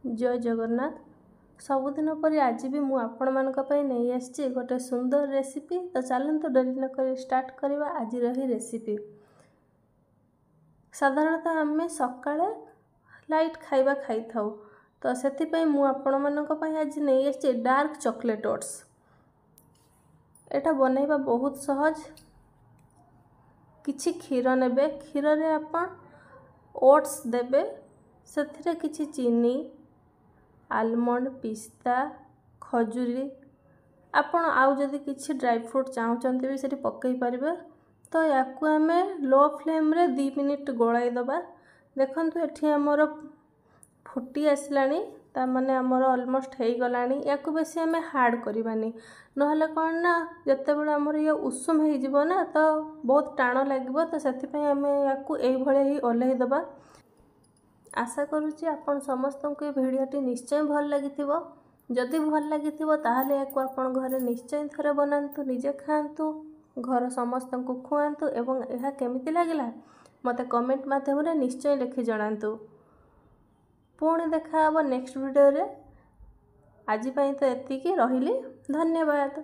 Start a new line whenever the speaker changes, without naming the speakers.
जय जगन्नाथ। सबुदिन परी आज भी मु आपण मानक पई नहीं आछि गोटे सुंदर रेसिपी। तो चलंतु डरी न कर स्टार्ट करवा आज रही रेसिपी। साधारणतः आम सकाळे लाइट खाइबा खाई थाउ, तो से मु आपण मानक पई आज नहीं आछि डार्क चॉकलेट ओट्स। एटा बनैबा बहुत सहज। किछि क्षीर नेबे, क्षीर रे आपण ओट्स देबे, सेथिरे किछि चीनी, आलमंड, पिस्ता, खजूरी, आपण आउ जदि किछि ड्राई फ्रूट चाहूचंती भी सेठी पकई परिबे। तो याकू आमे लो फ्लेम रे 2 मिनिट गोळाई दबा। देखंतु एठी हमर फुटी आसलानी, ता माने हमर ऑलमोस्ट हेई गलानी। याकू बेसी आमे हार्ड करबानी, नहले कोन ना जत्ते बेले हमर ये उषुम हेई जिवो ना, तो बहुत टाण लागिवो। तो सेति पई आमे याकू एई भळे ही ओल्हेई दबा। आशा करूची आपण समस्त को ये भिडियोटी निश्चय भल लागिथिबो। जदि भल लागिथिबो ताहले याकू आपण घरे निश्चय थरे बनांतु, निजे खांतु, घर समस्त को खुआंतु एवं एहा केमिति लागिला मते कमेंट माध्यम रे निश्चय लिखि जणांतु। पुणी देखा हबो नेक्स्ट वीडियो रे। आज पई तो एतिकी रहिली। धन्यवाद।